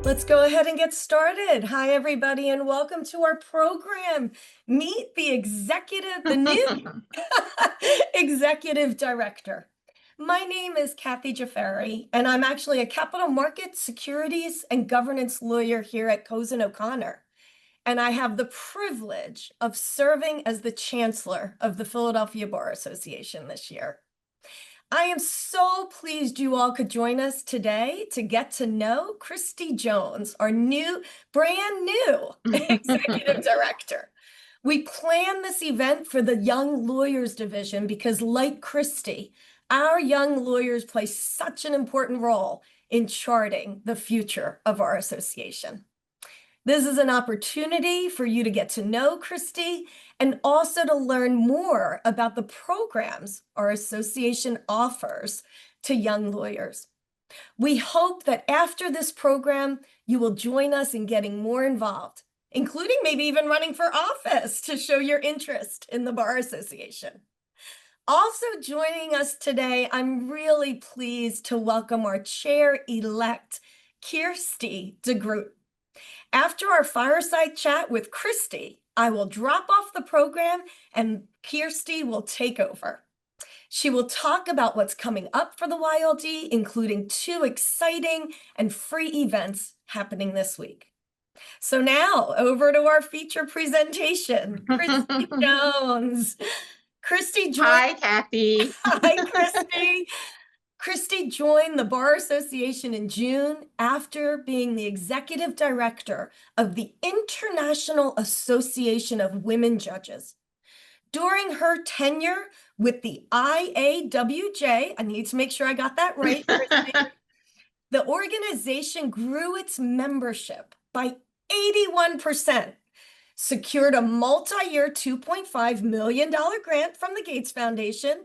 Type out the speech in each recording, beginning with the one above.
Let's go ahead and get started. Hi, everybody, and welcome to our program. Meet the new executive director. My name is Kathy Jaffari, and I'm actually a capital markets, securities, and governance lawyer here at Cozen O'Connor. And I have the privilege of serving as the chancellor of the Philadelphia Bar Association this year. I am so pleased you all could join us today to get to know Christie Jones, our brand new executive director. We planned this event for the Young Lawyers Division because, like Christie, our young lawyers play such an important role in charting the future of our association. This is an opportunity for you to get to know Christie and also to learn more about the programs our association offers to young lawyers. We hope that after this program, you will join us in getting more involved, including maybe even running for office to show your interest in the Bar Association. Also joining us today, I'm really pleased to welcome our chair-elect, Christie Jones. After our fireside chat with Christie, I will drop off the program and Christie will take over. She will talk about what's coming up for the YLD, including 2 exciting and free events happening this week. So now over to our feature presentation, Christie Jones. Christie joined. Hi, Kathy. Hi, Christie. Christie joined the Bar Association in June after being the executive director of the International Association of Women Judges. During her tenure with the IAWJ, I need to make sure I got that right, Christie, the organization grew its membership by 81%, secured a multi-year $2.5 million grant from the Gates Foundation,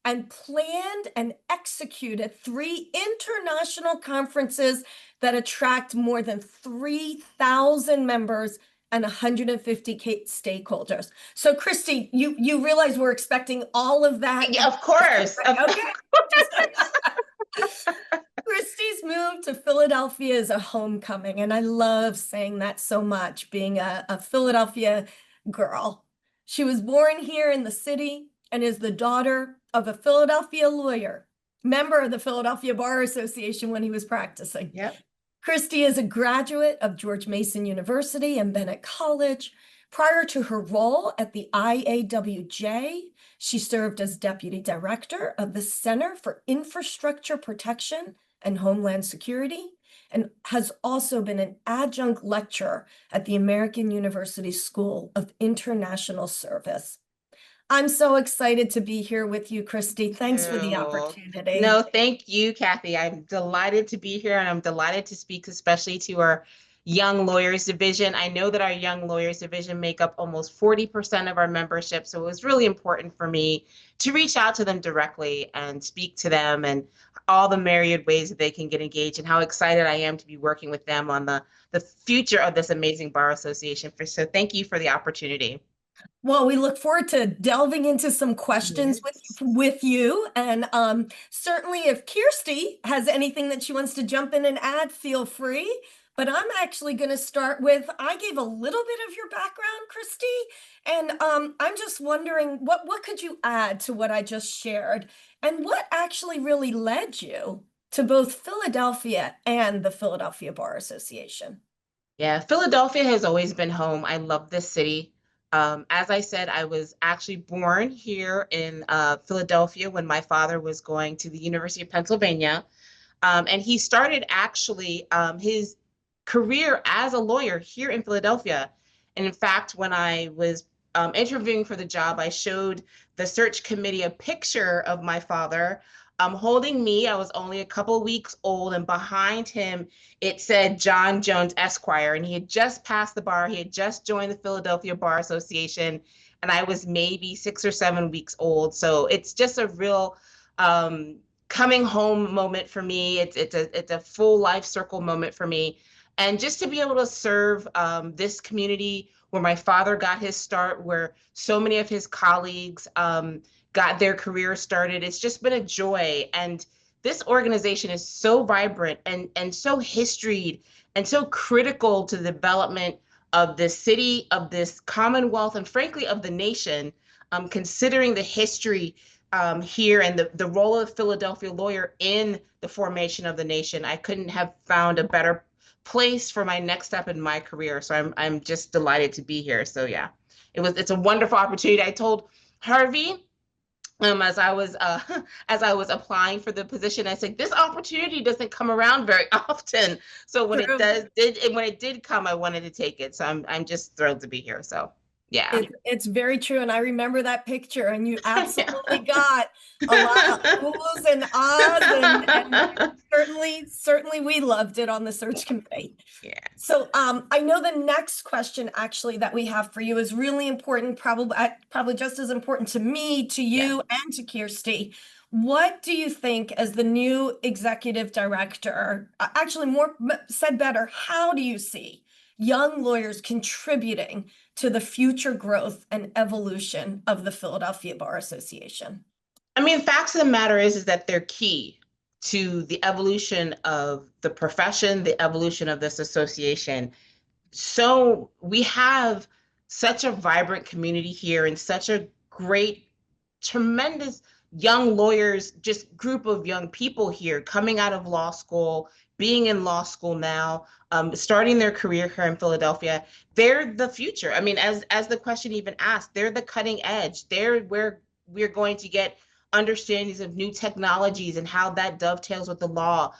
and planned and executed 3 international conferences that attract more than 3,000 members and 150 stakeholders. So, Christie, you realize we're expecting all of that? Yeah, of course. Okay. Christie's move to Philadelphia is a homecoming, and I love saying that so much, being a Philadelphia girl. She was born here in the city and is the daughter of a Philadelphia lawyer, member of the Philadelphia Bar Association when he was practicing. Yep. Christie is a graduate of George Mason University and Bennett College. Prior to her role at the IAWJ, she served as deputy director of the Center for Infrastructure Protection and Homeland Security, and has also been an adjunct lecturer at the American University School of International Service. I'm so excited to be here with you, Christie. Thanks for the opportunity. No, thank you, Kathy. I'm delighted to be here, and I'm delighted to speak, especially to our Young Lawyers Division. I know that our Young Lawyers Division make up almost 40% of our membership, so it was really important for me to reach out to them directly and speak to them and all the myriad ways that they can get engaged, and how excited I am to be working with them on the future of this amazing bar association. So thank you for the opportunity. Well, we look forward to delving into some questions with you. And certainly if Christie has anything that she wants to jump in and add, feel free. But I'm actually going to start with, I gave a little bit of your background, Christie, and I'm just wondering, what could you add to what I just shared? And what actually really led you to both Philadelphia and the Philadelphia Bar Association? Yeah, Philadelphia has always been home. I love this city. As I said, I was actually born here in Philadelphia when my father was going to the University of Pennsylvania. And he started actually his career as a lawyer here in Philadelphia. And in fact, when I was interviewing for the job, I showed the search committee a picture of my father holding me. I was only a couple weeks old, and behind him it said John Jones Esquire, and he had just passed the bar. He had just joined the Philadelphia Bar Association, and I was maybe 6 or 7 weeks old. So it's just a real coming home moment for me. It's a full life circle moment for me, and just to be able to serve this community where my father got his start, where so many of his colleagues got their career started. It's just been a joy. And this organization is so vibrant and so historied and so critical to the development of this city, of this Commonwealth, and frankly, of the nation, considering the history here and the role of the Philadelphia lawyer in the formation of the nation. I couldn't have found a better place for my next step in my career. So I'm just delighted to be here. So yeah, it's a wonderful opportunity. I told Harvey as I was as I was applying for the position, I said this opportunity doesn't come around very often. So when it True. does did when it did come, I wanted to take it. So I'm just thrilled to be here. So yeah. It's very true. And I remember that picture, and you absolutely Yeah. got a lot of oohs and ahs, and certainly we loved it on the search committee. Yes. So I know the next question actually that we have for you is really important, probably just as important to me, to Yeah. you, and to Kirsty. What do you think as the new executive director, actually more said better, how do you see young lawyers contributing to the future growth and evolution of the Philadelphia Bar Association? I mean, facts of the matter is that they're key to the evolution of the profession, the evolution of this association. So we have such a vibrant community here and such a great, tremendous young lawyers, just group of young people here coming out of law school, being in law school now, starting their career here in Philadelphia. They're the future. I mean, as the question even asked, they're the cutting edge. They're where we're going to get understandings of new technologies and how that dovetails with the law,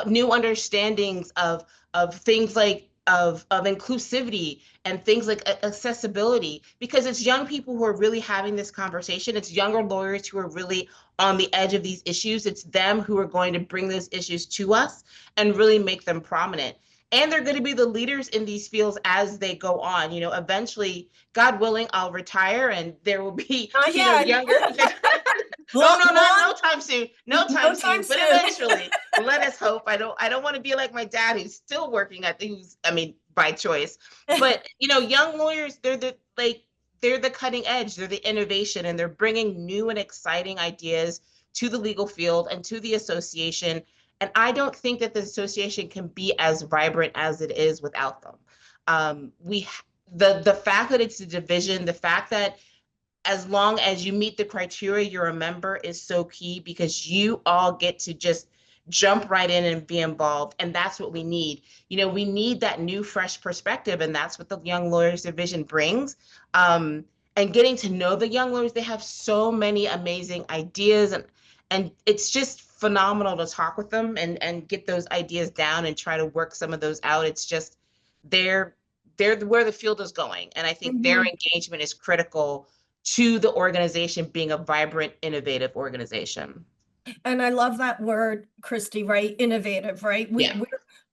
new understandings of things like of inclusivity and things like accessibility, because it's young people who are really having this conversation. It's younger lawyers who are really on the edge of these issues. It's them who are going to bring those issues to us and really make them prominent. And they're going to be the leaders in these fields as they go on. You know, eventually, God willing, I'll retire and there will be, Not you know, yet. younger. Oh Long, no, no long, time soon. No no time time soon, but soon. eventually. Let us hope. I don't want to be like my dad who's still working at who's I mean by choice. But you know, young lawyers, they're the cutting edge, they're the innovation, and they're bringing new and exciting ideas to the legal field and to the association. And I don't think that the association can be as vibrant as it is without them. We the fact that it's a division, the fact that as long as you meet the criteria, you're a member is so key because you all get to just jump right in and be involved. And that's what we need. You know, we need that new, fresh perspective. And that's what the Young Lawyers Division brings. And getting to know the young lawyers, they have so many amazing ideas. And it's just phenomenal to talk with them and get those ideas down and try to work some of those out. It's just they're they're where the field is going. And I think their Mhm. engagement is critical to the organization being a vibrant, innovative organization. And I love that word, Christy, right? Innovative, right? Yeah.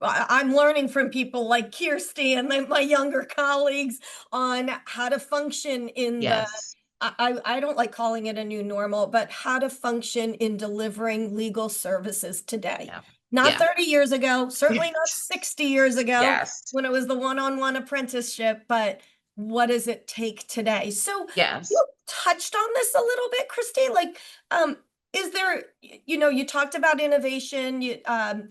I'm learning from people like Kirsty and then my younger colleagues on how to function in the, Yes. I don't like calling it a new normal, but how to function in delivering legal services today. Yeah. Not Yeah. 30 years ago, certainly not 60 years ago Yes. when it was the one-on-one apprenticeship, but what does it take today? So Yes. you touched on this a little bit, Christy, like, um, is there, you talked about innovation, are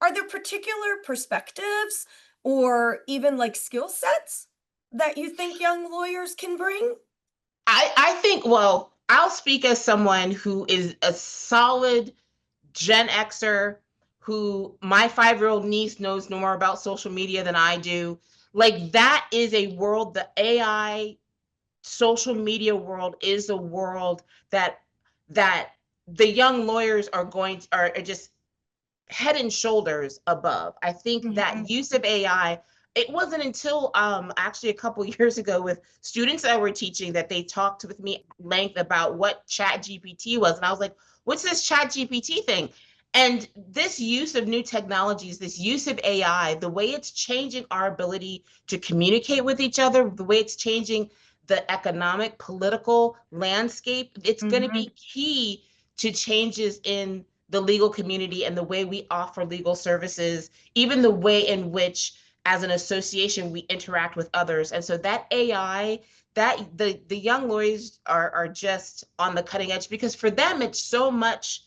are there particular perspectives or even like skill sets that you think young lawyers can bring? I think, well, I'll speak as someone who is a solid Gen Xer, who my 5-year-old niece knows no more about social media than I do. Like that is a world, the AI social media world is a world that that the young lawyers are just head and shoulders above. I think that Mhm. use of AI, it wasn't until actually a couple years ago with students that were teaching that they talked with me at length about what Chat GPT was. And I was like, what's this Chat GPT thing? And this use of new technologies, this use of AI, the way it's changing our ability to communicate with each other, the way it's changing the economic, political landscape, it's going to Mhm. be key to changes in the legal community and the way we offer legal services, even the way in which, as an association, we interact with others. And so that AI, that the young lawyers are just on the cutting edge because for them it's so much.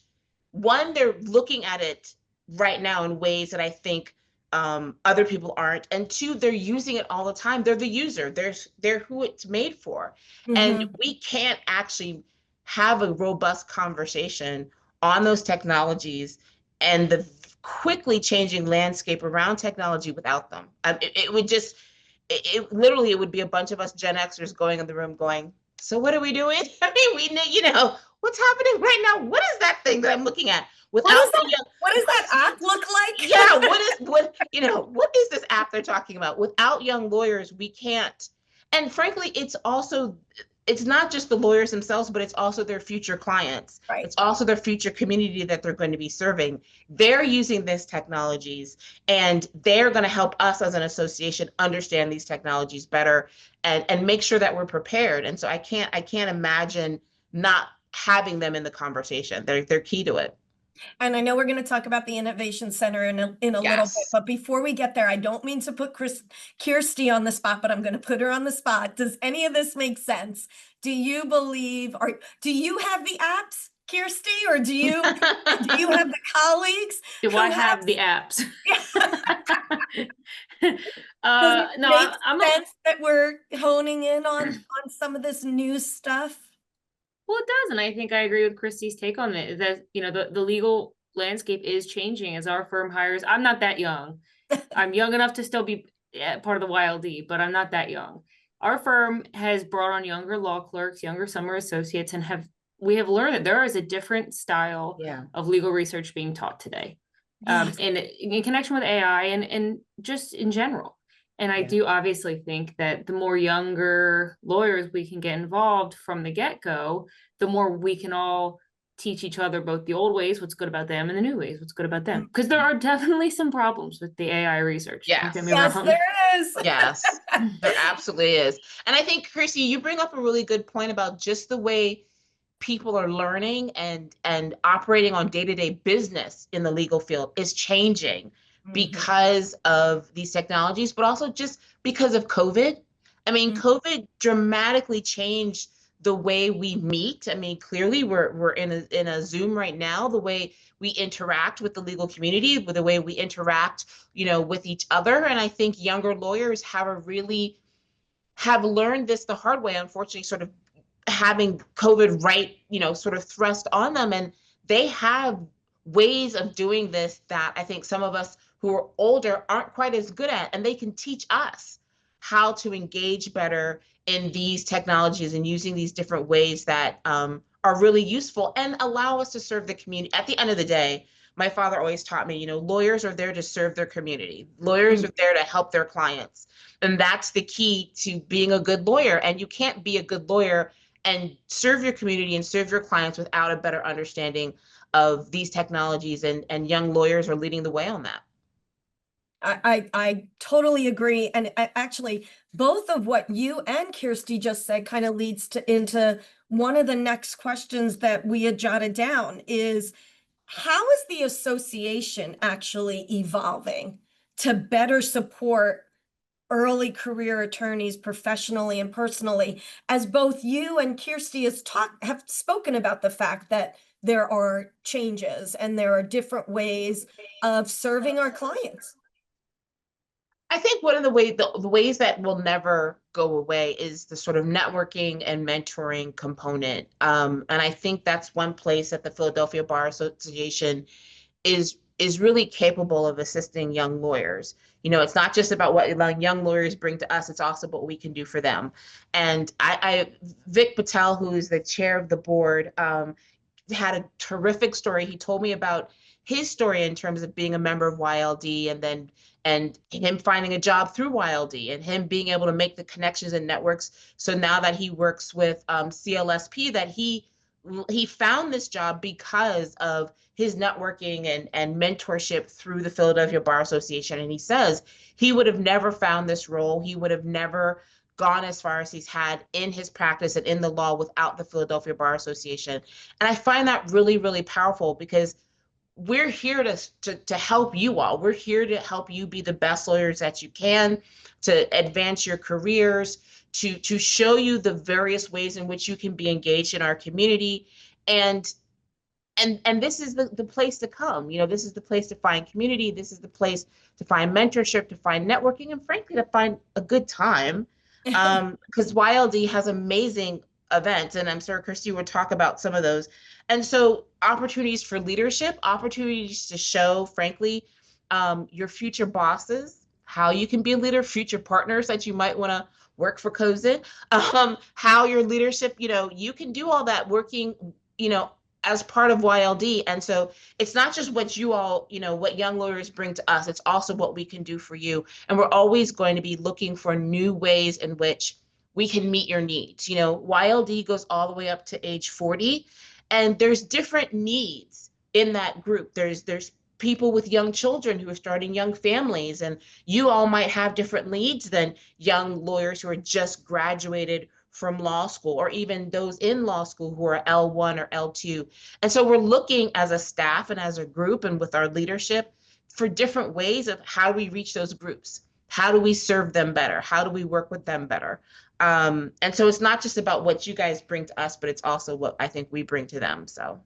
One, they're looking at it right now in ways that I think other people aren't. And two, they're using it all the time. They're the user. They're who it's made for. And Hmm. we can't actually have a robust conversation on those technologies and the quickly changing landscape around technology without them. It would just, it literally, it would be a bunch of us Gen Xers going in the room going, so what are we doing? I mean, we need, what's happening right now? What is that thing that I'm looking at? What Without is that? What does that app look yeah, like? what is this app they're talking about? Without young lawyers, we can't. And frankly, it's not just the lawyers themselves, but it's also their future clients. Right. It's also their future community that they're going to be serving. They're using these technologies and they're going to help us as an association understand these technologies better and make sure that we're prepared. And so I can't imagine not having them in the conversation. They're key to it. And I know we're going to talk about the Innovation Center in a little bit, Yes. but before we get there, I don't mean to put Kirsty on the spot, but I'm going to put her on the spot. Does any of this make sense? Do you believe, or do you have the apps, Kirsty, or do you have the colleagues Do who I have? have the apps? Does it No, make I'm a, sense that we're honing in on some of this new stuff? well, it does, and I think I agree with Christie's take on it. That the legal landscape is changing as our firm hires. I'm not that young. I'm young enough to still be part of the YLD, but I'm not that young. Our firm has brought on younger law clerks, younger summer associates, and we have learned that there is a different style Yeah. of legal research being taught today, Yes. and in connection with AI and just in general. And I Yeah. do obviously think that the more younger lawyers we can get involved from the get-go, the more we can all teach each other both the old ways, what's good about them, and the new ways, what's good about them. Because there are definitely some problems with the AI research. Don't get me Yes. Yes, wrong. there is. Yes, there absolutely is. And I think, Chrissy, you bring up a really good point about just the way people are learning and operating on day-to-day business in the legal field is changing Mhm. because of these technologies, but also just because of COVID. I mean, Mhm. COVID dramatically changed the way we meet. I mean, clearly we're in a Zoom right now, the way we interact with the legal community, with the way we interact, with each other. And I think younger lawyers have learned this the hard way, unfortunately, sort of having COVID right, sort of thrust on them. And they have ways of doing this that I think some of us who are older aren't quite as good at. And they can teach us how to engage better in these technologies and using these different ways that are really useful and allow us to serve the community. At the end of the day, my father always taught me, lawyers are there to serve their community. Lawyers Mhm. are there to help their clients. And that's the key to being a good lawyer. And you can't be a good lawyer and serve your community and serve your clients without a better understanding of these technologies. And young lawyers are leading the way on that. I totally agree. And actually, both of what you and Kirsty just said kind of leads into one of the next questions that we had jotted down is how is the association actually evolving to better support early career attorneys professionally and personally, as both you and Kirsty have spoken about the fact that there are changes and there are different ways of serving our clients. I think one of the ways that will never go away is the sort of networking and mentoring component. And I think that's one place that the Philadelphia Bar Association is really capable of assisting young lawyers. It's not just about what young lawyers bring to us, it's also what we can do for them. And Vic Patel, who is the chair of the board, had a terrific story. He told me about his story in terms of being a member of YLD and him finding a job through YLD and him being able to make the connections and networks. So now that he works with CLSP, that he found this job because of his networking and mentorship through the Philadelphia Bar Association. And he says he would have never found this role. He would have never gone as far as he's had in his practice and in the law without the Philadelphia Bar Association. And I find that really, really powerful because we're here to help you all. We're here to help you be the best lawyers that you can, to advance your careers, to show you the various ways in which you can be engaged in our community. And and this is the place to come. This is the place to find community. This is the place to find mentorship, to find networking, and frankly, to find a good time. Because YLD has amazing events, and I'm sure Christy will talk about some of those. And so opportunities for leadership, opportunities to show, frankly, your future bosses, how you can be a leader, future partners that you might want to work for COSN, how your leadership, you can do all that working, as part of YLD. And so it's not just what you all, what young lawyers bring to us, it's also what we can do for you. And we're always going to be looking for new ways in which we can meet your needs. YLD goes all the way up to age 40, and there's different needs in that group. There's people with young children who are starting young families, and you all might have different needs than young lawyers who are just graduated from law school, or even those in law school who are L1 or L2. And so we're looking as a staff and as a group and with our leadership for different ways of how do we reach those groups? How do we serve them better? How do we work with them better? And so it's not just about what you guys bring to us, but it's also what I think we bring to them. So.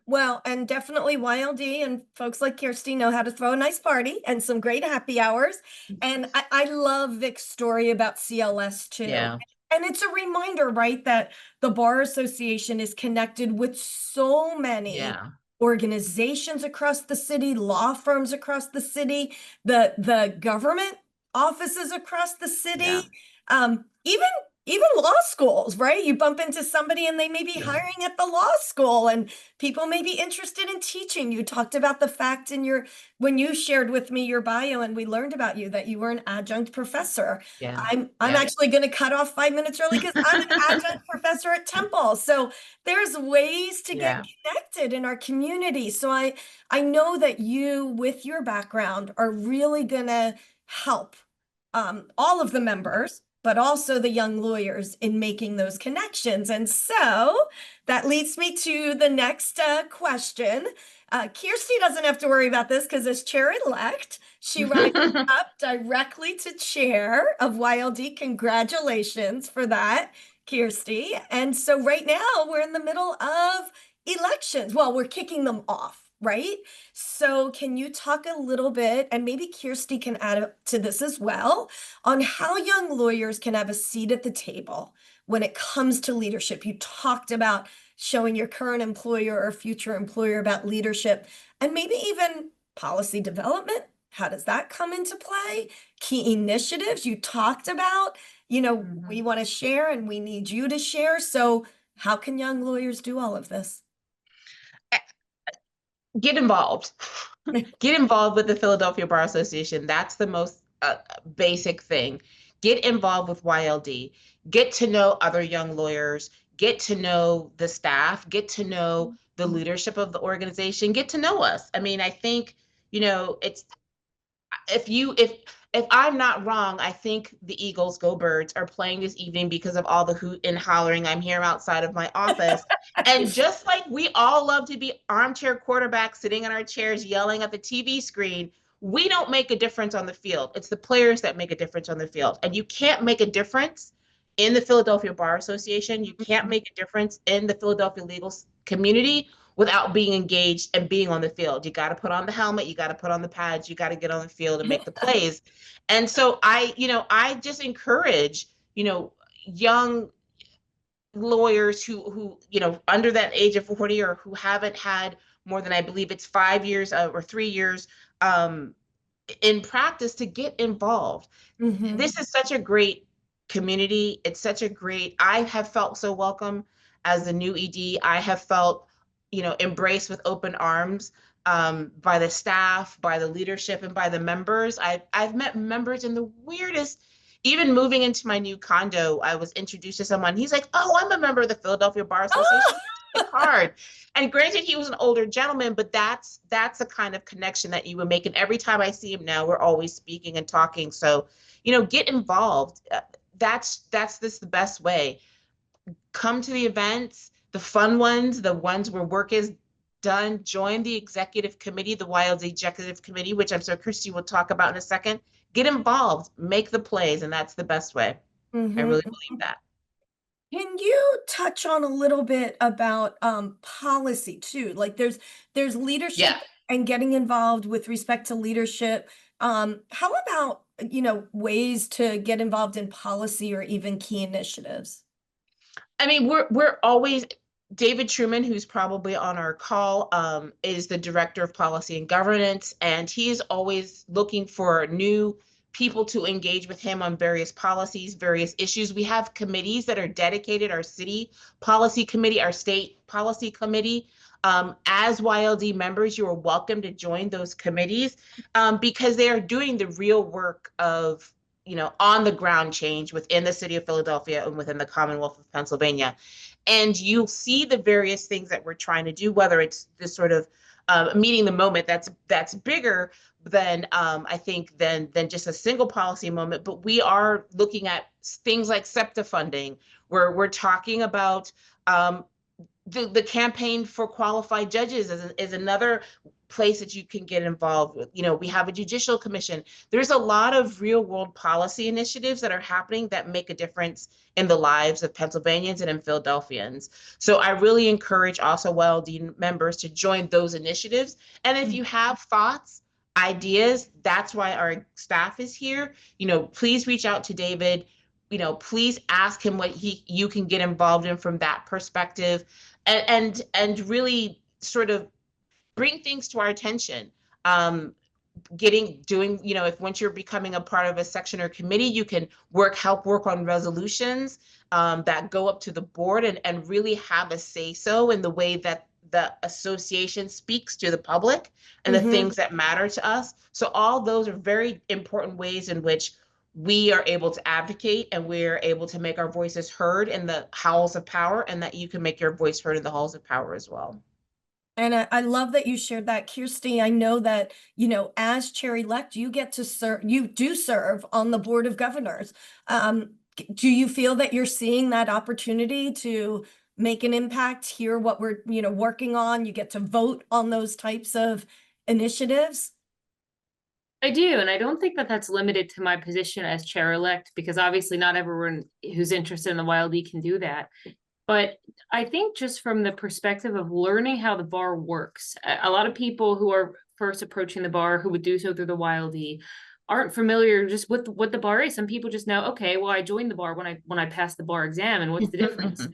Well, and definitely YLD and folks like Kirsty know how to throw a nice party and some great happy hours. And I love Vic's story about CLS too. Yeah. And it's a reminder, right, that the Bar Association is connected with so many organizations across the city, law firms across the city, the government offices across the city, even law schools, right? You bump into somebody and they may be hiring at the law school, and people may be interested in teaching. You talked about the fact when you shared with me your bio and we learned about you that you were an adjunct professor. I'm actually going to cut off 5 minutes early because I'm an adjunct professor at Temple. So there's ways to get connected in our community. So I know that you, with your background, are really going to help all of the members, but also the young lawyers in making those connections. And so that leads me to the next question. Kirsty doesn't have to worry about this because as chair-elect, she rises up directly to chair of YLD. Congratulations for that, Kirsty. And so right now we're in the middle of elections. Well, we're kicking them off. Right? So can you talk a little bit, and maybe Kirsty can add to this as well, on how young lawyers can have a seat at the table when it comes to leadership? You talked about showing your current employer or future employer about leadership, and maybe even policy development. How does that come into play? Key initiatives you talked about, we want to share and we need you to share. So how can young lawyers do all of this? Get involved. Get involved with the Philadelphia Bar Association. That's the most basic thing. Get involved with YLD. Get to know other young lawyers. Get to know the staff. Get to know the leadership of the organization. Get to know us. I mean, I think, it's if I'm not wrong, I think the Eagles Go Birds are playing this evening because of all the hoot and hollering. I'm here outside of my office. And just like we all love to be armchair quarterbacks sitting in our chairs yelling at the TV screen, we don't make a difference on the field. It's the players that make a difference on the field. And you can't make a difference in the Philadelphia Bar Association. You can't make a difference in the Philadelphia legal community without being engaged and being on the field. You got to put on the helmet, you got to put on the pads, you got to get on the field and make the plays. And so I just encourage, young lawyers who, under that age of 40 or who haven't had more than, I believe it's 5 years or 3 years in practice, to get involved. This is such a great community. It's such a great, I have felt so welcome as the new ED. I have felt, embraced with open arms by the staff, by the leadership, and by the members. I've met members in the weirdest, even moving into my new condo, I was introduced to someone. He's like, "Oh, I'm a member of the Philadelphia Bar Association." It's hard. And granted, he was an older gentleman, but that's the kind of connection that you would make. And every time I see him now, we're always speaking and talking. So, get involved. That's the best way. Come to the events, the fun ones, the ones where work is done. Join the executive committee, the YLD executive committee, which I'm sure Christy will talk about in a second. Get involved, make the plays, and that's the best way. I really believe that. Can you touch on a little bit about policy too. Like there's leadership Yeah. and getting involved with respect to leadership. How about, ways to get involved in policy or even key initiatives? I mean, we're always David Truman, who's probably on our call, is the director of policy and governance, and he is always looking for new people to engage with him on various policies, various issues. We have committees that are dedicated, our city policy committee, our state policy committee. As YLD members, you are welcome to join those committees because they are doing the real work of on the ground change within the city of Philadelphia and within the Commonwealth of Pennsylvania. And you'll see the various things that we're trying to do, whether it's this sort of meeting the moment that's bigger than I think than just a single policy moment. But we are looking at things like SEPTA funding, where we're talking about the campaign for qualified judges is another place that you can get involved with. We have a judicial commission. There's a lot of real world policy initiatives that are happening that make a difference in the lives of Pennsylvanians and in Philadelphians. So I really encourage also YLD members to join those initiatives. And if you have thoughts, ideas, that's why our staff is here. Please reach out to David. Please ask him what you can get involved in from that perspective, and really sort of bring things to our attention. If once you're becoming a part of a section or committee, you can help work on resolutions that go up to the board, and really have a say so in the way that the association speaks to the public and the things that matter to us. So all those are very important ways in which we are able to advocate, and we're able to make our voices heard in the halls of power, and that you can make your voice heard in the halls of power as well. And I love that you shared that, Kirsty. I know that, as chair-elect, you get to serve, you do serve on the Board of Governors. Do you feel that you're seeing that opportunity to make an impact, hear what we're, working on? You get to vote on those types of initiatives? I do, and I don't think that that's limited to my position as chair-elect, because obviously not everyone who's interested in the YLD can do that. But I think just from the perspective of learning how the bar works, a lot of people who are first approaching the bar, who would do so through the YLD, aren't familiar just with what the bar is. Some people just know, okay, well, I joined the bar when I passed the bar exam, and what's the difference?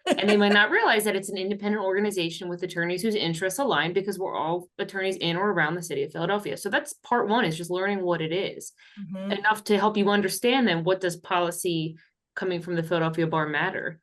And they might not realize that it's an independent organization with attorneys whose interests align, because we're all attorneys in or around the city of Philadelphia. So that's part one, is just learning what it is, enough to help you understand then what does policy coming from the Philadelphia bar matter.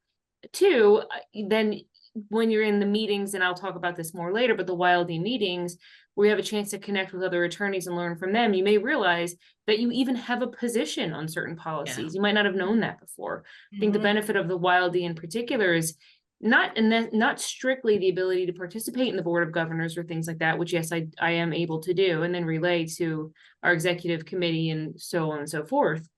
Two, then when you're in the meetings, and I'll talk about this more later, but the YLD meetings, where you have a chance to connect with other attorneys and learn from them, you may realize that you even have a position on certain policies. You might not have known that before. I think the benefit of the YLD in particular is not strictly the ability to participate in the Board of Governors or things like that, which yes, I am able to do, and then relay to our executive committee and so on and so forth.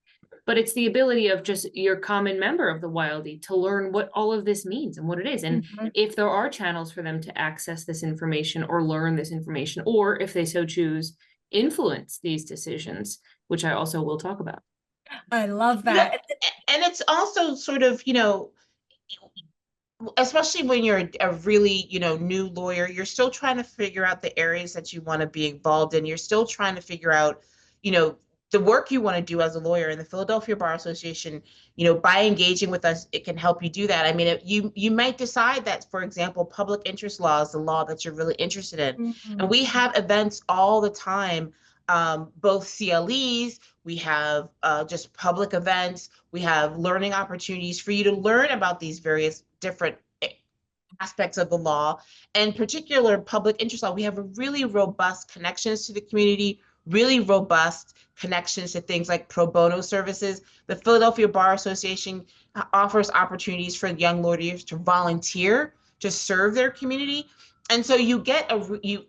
But it's the ability of just your common member of the YLD to learn what all of this means and what it is. And if there are channels for them to access this information or learn this information, or if they so choose, influence these decisions, which I also will talk about. I love that. And it's also sort of, especially when you're a really, new lawyer, you're still trying to figure out the areas that you want to be involved in. You're still trying to figure out, the work you want to do as a lawyer. In the Philadelphia Bar Association, by engaging with us, it can help you do that. I mean, you might decide that, for example, public interest law is the law that you're really interested in. And we have events all the time, both CLEs, we have just public events, we have learning opportunities for you to learn about these various different aspects of the law, and particular public interest law. We have a really robust connections to the community, really robust connections to things like pro bono services. The Philadelphia Bar Association offers opportunities for young lawyers to volunteer to serve their community. And so you get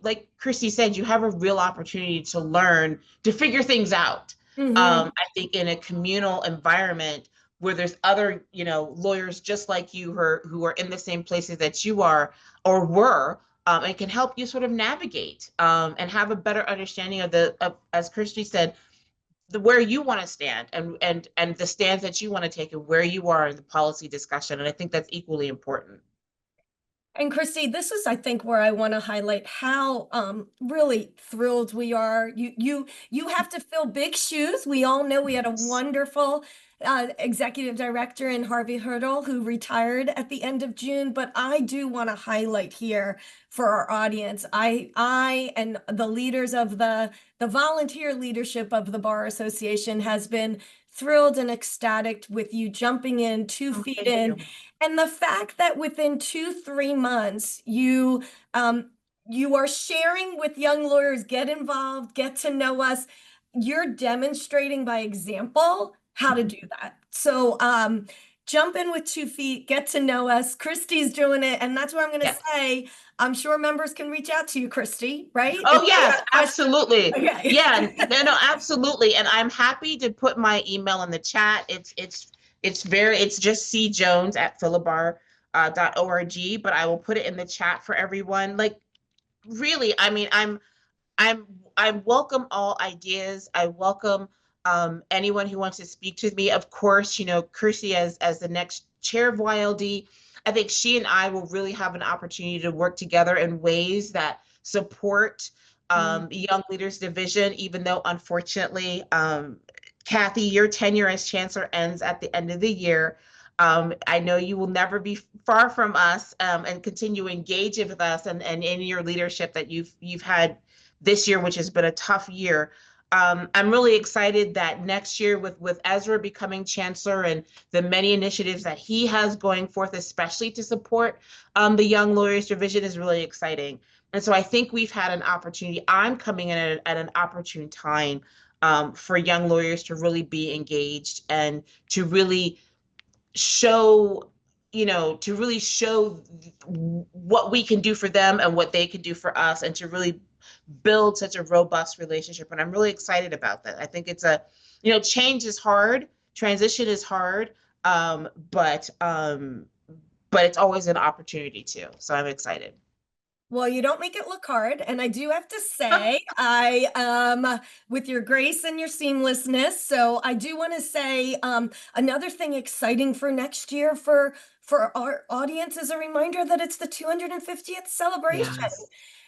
like Christy said, you have a real opportunity to learn, to figure things out. I think in a communal environment where there's other, lawyers just like you who are in the same places that you are or were, and can help you sort of navigate and have a better understanding of as Christy said, where you want to stand, and the stands that you want to take, and where you are in the policy discussion. And I think that's equally important. And Christy, this is, I think, where I want to highlight how really thrilled we are. You have to fill big shoes. We all know we had a wonderful executive director in Harvey Hurdle who retired at the end of June. But I do want to highlight here for our audience. I and the leaders of the volunteer leadership of the Bar Association has been thrilled and ecstatic with you jumping in 2 feet Thank in. you. And the fact that within 2, 3 months, you are sharing with young lawyers, get involved, get to know us. You're demonstrating by example how to do that. So jump in with 2 feet, get to know us. Christy's doing it, and that's what I'm going to Yes. say. I'm sure members can reach out to you, Christy, right? If Oh, they yes, have questions. absolutely. Okay. Yeah, no, absolutely. And I'm happy to put my email in the chat. It's just cjones@philobar.org, but I will put it in the chat for everyone. Like, really, I mean, I'm I welcome all ideas. I welcome anyone who wants to speak to me. Of course, Kirsty as the next chair of YLD, I think she and I will really have an opportunity to work together in ways that support Young Leaders Division, even though unfortunately, Kathy, your tenure as chancellor ends at the end of the year. I know you will never be far from us, and continue to engage with us and in your leadership that you've had this year, which has been a tough year. I'm really excited that next year, with Ezra becoming chancellor and the many initiatives that he has going forth, especially to support the Young Lawyers Division, is really exciting. And so I think we've had an opportunity. I'm coming in at an opportune time for young lawyers to really be engaged and to really show what we can do for them and what they can do for us, and to really build such a robust relationship. And I'm really excited about that. I think change is hard, transition is hard, but it's always an opportunity too. So I'm excited. Well, you don't make it look hard. And I do have to say, I with your grace and your seamlessness. So I do want to say another thing exciting for next year for our audience is a reminder that it's the 250th celebration. Yes.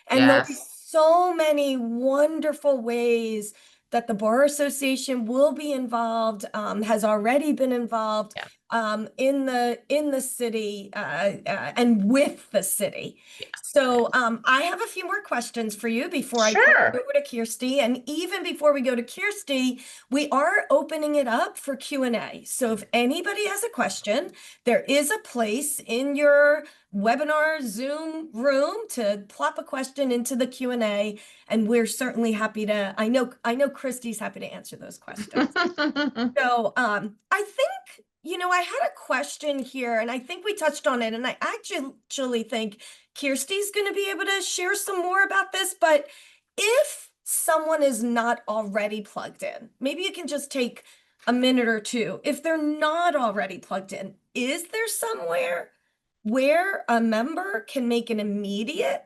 And there'll be Yes. so many wonderful ways that the Bar Association will be involved, has already been involved Yeah. in the city and with the city. Yeah. So I have a few more questions for you before I turn it Sure. over to Kirsty. And even before we go to Kirsty, we are opening it up for Q&A. So if anybody has a question, there is a place in your webinar Zoom room to plop a question into the Q&A, and we're certainly happy to, I know Christy's happy to answer those questions. So I think, I had a question here, and I think we touched on it, and I actually think Kirsty's going to be able to share some more about this. But if someone is not already plugged in, maybe you can just take a minute or two. If they're not already plugged in, is there somewhere where a member can make an immediate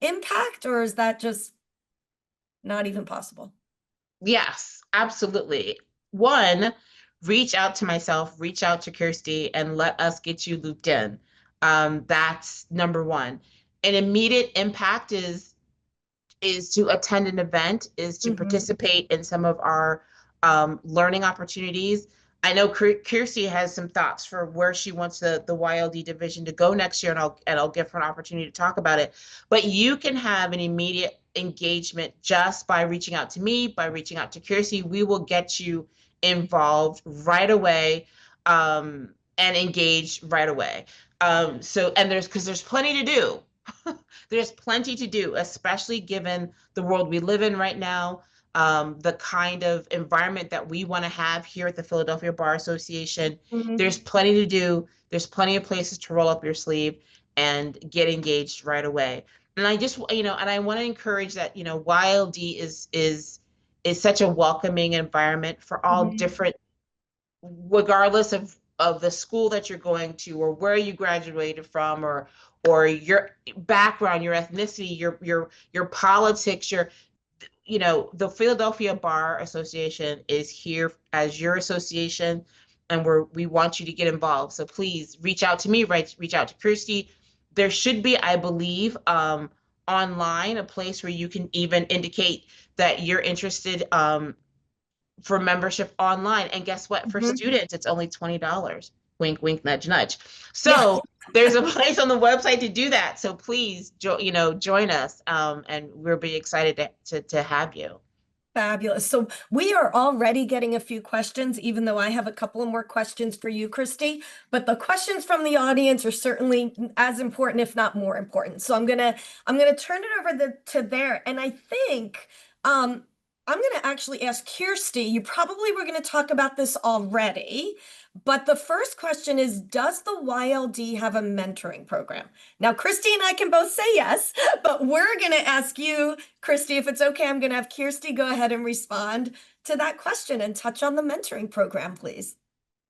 impact, or is that just not even possible? Yes, absolutely. One, reach out to myself, reach out to Kirsty, and let us get you looped in. That's number one. An immediate impact is to attend an event, is to participate in some of our learning opportunities. I know Kirsty has some thoughts for where she wants the YLD division to go next year, and I'll give her an opportunity to talk about it. But you can have an immediate engagement just by reaching out to me, by reaching out to Kirsty. We will get you involved right away, and engaged right away. And there's plenty to do. There's plenty to do, especially given the world we live in right now, the kind of environment that we want to have here at the Philadelphia Bar Association. There's plenty to do. There's plenty of places to roll up your sleeve and get engaged right away. And I just, and I want to encourage that, YLD is such a welcoming environment for all different, regardless of the school that you're going to, or where you graduated from, or your background, your ethnicity, your politics, the Philadelphia Bar Association is here as your association, and we want you to get involved. So please reach out to me, reach out to Christie. There should be, I believe, online a place where you can even indicate that you're interested for membership online. And guess what? For Mhm. students, it's only $20. Wink, wink, nudge, nudge. Yeah. So there's a place on the website to do that. So please, join us, and we'll be excited to have you. Fabulous. So we are already getting a few questions, even though I have a couple of more questions for you, Christie. But the questions from the audience are certainly as important, if not more important. So I'm gonna turn it over to there. And I think I'm gonna actually ask Kirsty. You probably were gonna talk about this already, but the first question is, does the YLD have a mentoring program? Now, Christy and I can both say yes, but we're gonna ask you, Christy, if it's okay, I'm going to have Kirsty go ahead and respond to that question and touch on the mentoring program, please.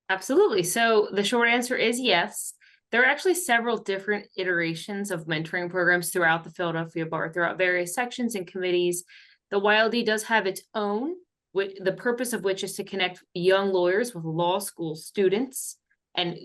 Absolutely. So the short answer is yes. There are actually several different iterations of mentoring programs throughout the Philadelphia Bar, throughout various sections and committees. The YLD does have its own, the purpose of which is to connect young lawyers with law school students and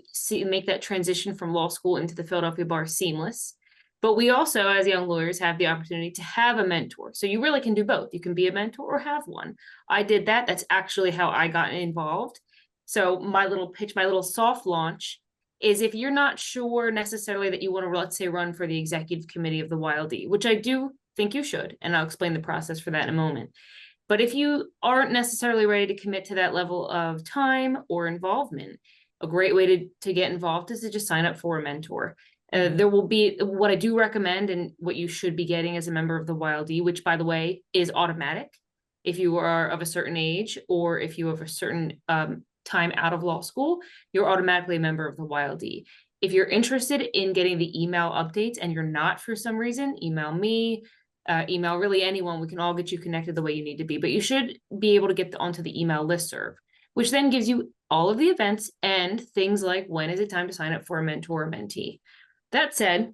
make that transition from law school into the Philadelphia Bar seamless. But we also, as young lawyers, have the opportunity to have a mentor. So you really can do both. You can be a mentor or have one. I did that. That's actually how I got involved. So my little pitch, my little soft launch is, if you're not sure necessarily that you want to, let's say, run for the executive committee of the YLD, which I do think you should, and I'll explain the process for that in a moment. But if you aren't necessarily ready to commit to that level of time or involvement, a great way to get involved is to just sign up for a mentor. There will be, what I do recommend and what you should be getting as a member of the YLD, which, by the way, is automatic if you are of a certain age or if you have a certain time out of law school, you're automatically a member of the YLD. If you're interested in getting the email updates and you're not for some reason, email me, email really anyone. We can all get you connected the way you need to be, but you should be able to get onto the email listserv, which then gives you all of the events and things like when is it time to sign up for a mentor or mentee. That said,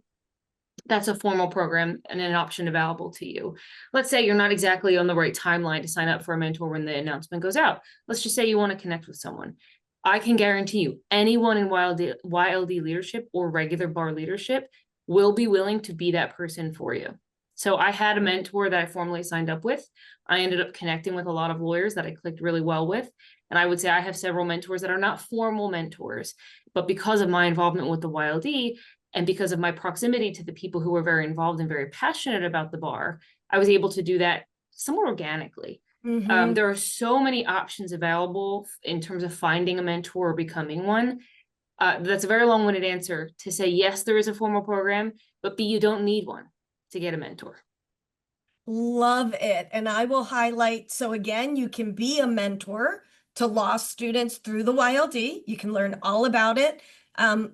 that's a formal program and an option available to you. Let's say you're not exactly on the right timeline to sign up for a mentor when the announcement goes out. Let's just say you want to connect with someone. I can guarantee you anyone in YLD leadership or regular bar leadership will be willing to be that person for you. So I had a mentor that I formally signed up with. I ended up connecting with a lot of lawyers that I clicked really well with. And I would say I have several mentors that are not formal mentors, but because of my involvement with the YLD, and because of my proximity to the people who were very involved and very passionate about the bar, I was able to do that somewhat organically. There are so many options available in terms of finding a mentor or becoming one. That's a very long-winded answer to say, yes, there is a formal program, but B, you don't need one to get a mentor. Love it. And I will highlight, so again, you can be a mentor to law students through the YLD. You can learn all about it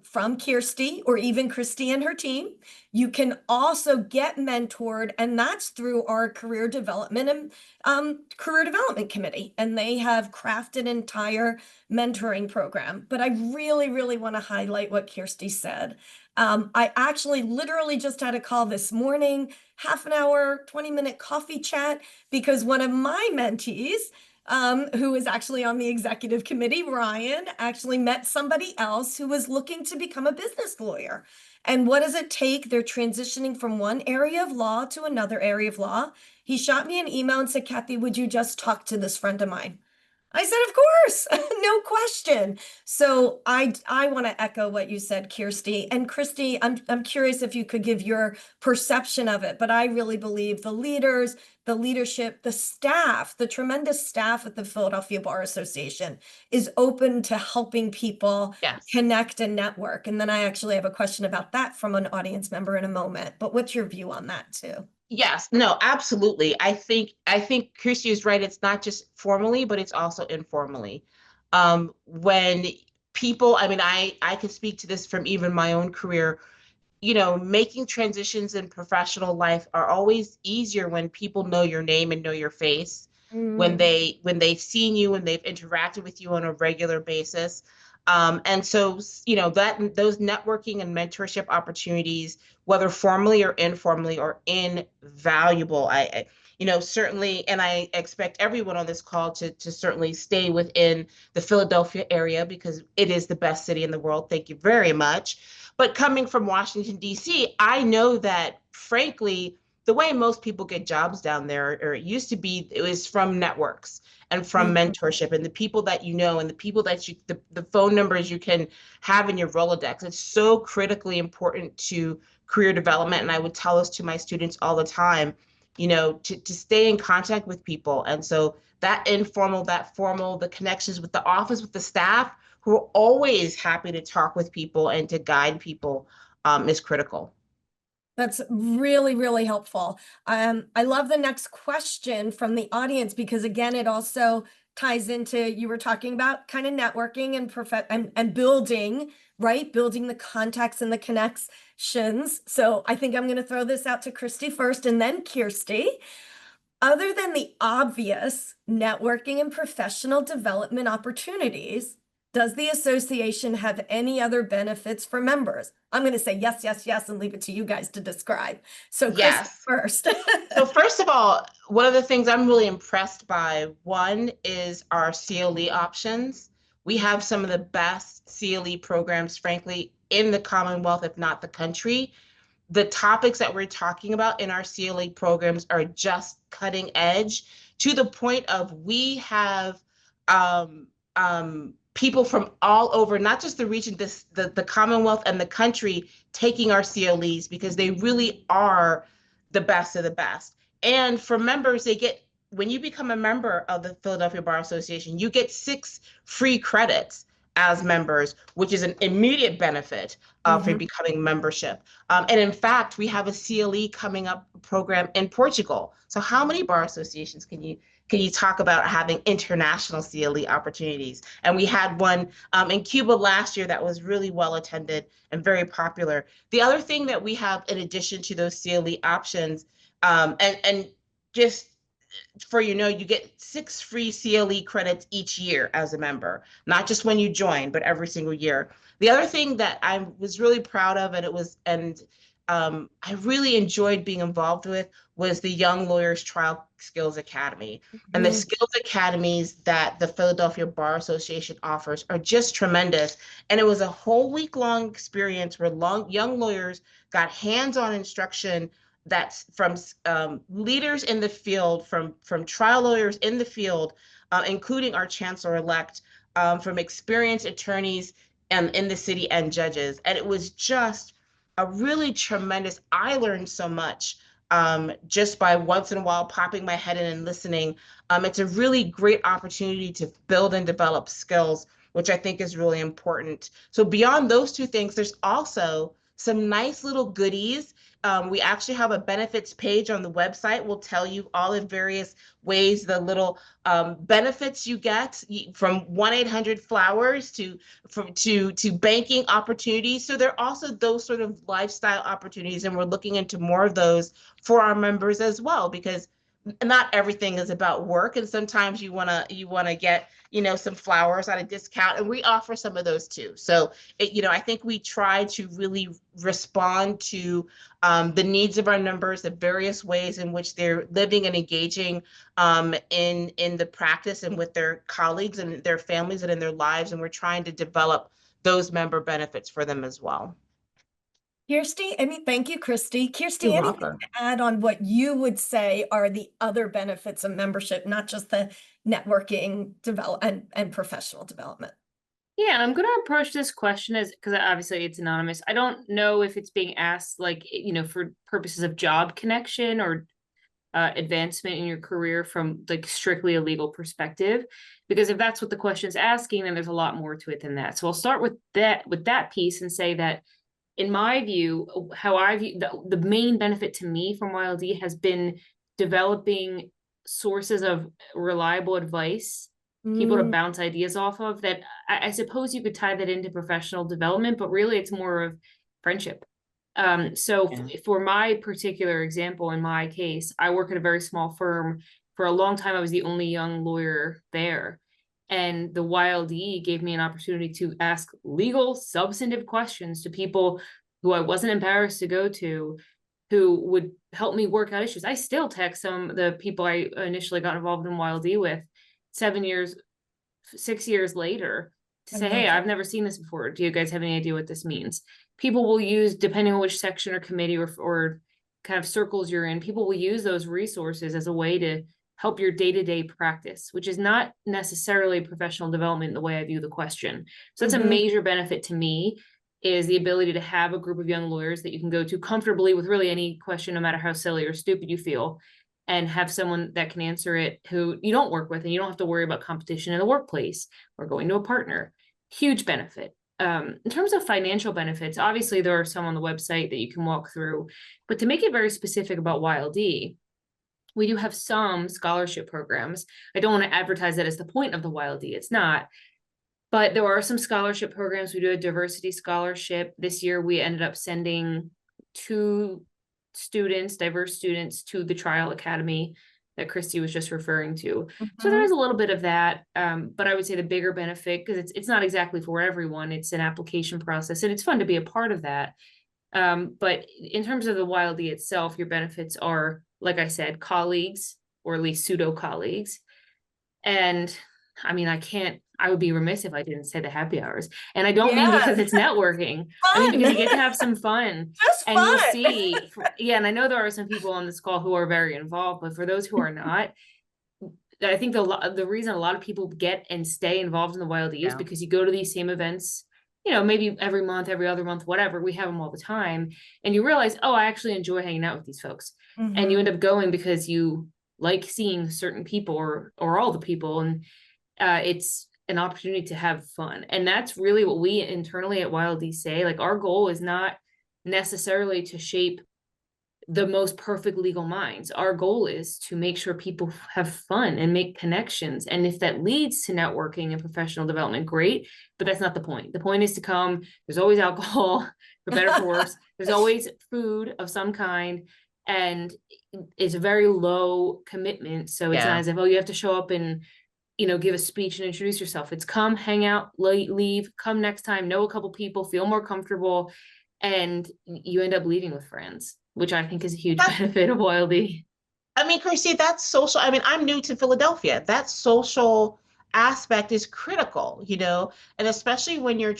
from Kirsty or even Christy and her team. You can also get mentored, and that's through our career development and career development committee. And they have crafted an entire mentoring program. But I really, really want to highlight what Kirsty said. I actually literally just had a call this morning, half an hour, 20-minute coffee chat, because one of my mentees, who is actually on the executive committee, Ryan, actually met somebody else who was looking to become a business lawyer. And what does it take? They're transitioning from one area of law to another area of law. He shot me an email and said, Kathy, would you just talk to this friend of mine? I said, of course, no question. So I want to echo what you said, Kirsty. And Christy, I'm curious if you could give your perception of it, but I really believe the leaders, the leadership, the staff, the tremendous staff at the Philadelphia Bar Association is open to helping people Yes. connect and network. And then I actually have a question about that from an audience member in a moment. But what's your view on that too? Yes, no, absolutely. I think Christy is right. It's not just formally, but it's also informally. When people, I mean, I can speak to this from even my own career. Making transitions in professional life are always easier when people know your name and know your face, when Mm. they've seen you and they've interacted with you on a regular basis. And so, that those networking and mentorship opportunities, whether formally or informally, are invaluable. certainly, and I expect everyone on this call to certainly stay within the Philadelphia area because it is the best city in the world. Thank you very much. But coming from Washington, D.C., I know that, frankly, the way most people get jobs down there, or it used to be, it was from networks and from Mhm. mentorship and the people that you know and the people that the phone numbers you can have in your Rolodex. It's so critically important to career development. And I would tell this to my students all the time, to stay in contact with people. And so that informal, that formal, the connections with the office, with the staff who are always happy to talk with people and to guide people is critical. That's really, really helpful. I love the next question from the audience because again, it also ties into you were talking about kind of networking and building, right? Building the contacts and the connections. So I think I'm going to throw this out to Christy first and then Kirsty. Other than the obvious networking and professional development opportunities, does the association have any other benefits for members? I'm going to say yes, yes, yes, and leave it to you guys to describe. So, Christy Yes. first. So first of all, one of the things I'm really impressed by, one is our CLE options. We have some of the best CLE programs, frankly, in the Commonwealth, if not the country. The topics that we're talking about in our CLE programs are just cutting edge to the point of we have people from all over, not just the region, the Commonwealth and the country taking our CLEs because they really are the best of the best. And for members, when you become a member of the Philadelphia Bar Association, you get 6 free credits as members, which is an immediate benefit for Mhm. becoming membership. And in fact, we have a CLE coming up program in Portugal. So how many bar associations can you talk about having international CLE opportunities? And we had one in Cuba last year that was really well attended and very popular. The other thing that we have in addition to those CLE options, and just for you get 6 free CLE credits each year as a member, not just when you join, but every single year. The other thing that I was really proud of, and I really enjoyed being involved with, was the Young Lawyers Trial Skills Academy. And the Mhm. skills academies that the Philadelphia Bar Association offers are just tremendous. And it was a whole week-long experience where young lawyers got hands-on instruction that's from leaders in the field, from trial lawyers in the field, including our chancellor-elect, from experienced attorneys in the city and judges. And it was just a really tremendous, I learned so much just by once in a while popping my head in and listening. It's a really great opportunity to build and develop skills, which I think is really important. So beyond those two things, there's also some nice little goodies. We actually have a benefits page on the website. We'll tell you all the various ways, the little benefits you get from 1-800-Flowers to banking opportunities. So there are also those sort of lifestyle opportunities, and we're looking into more of those for our members as well, because not everything is about work, and sometimes you wanna get some flowers at a discount, and we offer some of those too. So I think we try to really respond to the needs of our members, the various ways in which they're living and engaging in the practice and with their colleagues and their families and in their lives, and we're trying to develop those member benefits for them as well. Kirsty, thank you, Christy. You're Kirsty, anything welcome. to add on what you would say are the other benefits of membership, not just the networking, development, and professional development? Yeah, I'm gonna approach this question as because obviously it's anonymous. I don't know if it's being asked like, for purposes of job connection or advancement in your career from like strictly a legal perspective. Because if that's what the question is asking, then there's a lot more to it than that. So I'll start with that piece and say that in my view, how I view the main benefit to me from YLD has been developing sources of reliable advice, people to Mm, bounce ideas off of that. I suppose you could tie that into professional development, but really it's more of friendship. So Yeah. for my particular example, in my case, I work at a very small firm. For a long time, I was the only young lawyer there. And the YLD gave me an opportunity to ask legal substantive questions to people who I wasn't embarrassed to go to who would help me work out issues. I still text some of the people I initially got involved in YLD with 6 years later to say, hey, I've never seen this before. Do you guys have any idea what this means? People will use, depending on which section or committee or kind of circles you're in, people will use those resources as a way to help your day-to-day practice, which is not necessarily professional development in the way I view the question. So that's a major benefit to me, is the ability to have a group of young lawyers that you can go to comfortably with really any question, no matter how silly or stupid you feel, and have someone that can answer it who you don't work with, and you don't have to worry about competition in the workplace or going to a partner. Huge benefit. In terms of financial benefits, obviously there are some on the website that you can walk through, but to make it very specific about YLD, we do have some scholarship programs. I don't want to advertise that as the point of the YLD. It's not. But there are some scholarship programs. We do a diversity scholarship. This year, we ended up sending 2 students, diverse students, to the Trial Academy that Christie was just referring to. So there is a little bit of that. But I would say the bigger benefit, because it's not exactly for everyone, it's an application process, and it's fun to be a part of that. But in terms of the YLD itself, your benefits are, like I said, colleagues, or at least pseudo colleagues. And I mean, I would be remiss if I didn't say the happy hours. And I don't mean because it's networking. I mean, because you get to have some fun. Just and fun. You'll see, and I know there are some people on this call who are very involved, but for those who are not, I think the reason a lot of people get and stay involved in the YLD is because you go to these same events, maybe every month, every other month, whatever, we have them all the time. And you realize, oh, I actually enjoy hanging out with these folks. And you end up going because you like seeing certain people or all the people. And it's an opportunity to have fun. And that's really what we internally at YLD say. Like, our goal is not necessarily to shape the most perfect legal minds. Our goal is to make sure people have fun and make connections. And if that leads to networking and professional development, great. But that's not the point. The point is to come. There's always alcohol, for better or for worse. There's always food of some kind. And it's a very low commitment. So it's not as if, oh, you have to show up and give a speech and introduce yourself. It's come, hang out, leave, come next time, know a couple people, feel more comfortable, and you end up leaving with friends, which I think is a huge benefit of YLD. I mean, Christy, that's social. I mean, I'm new to Philadelphia. That social aspect is critical, and especially when you're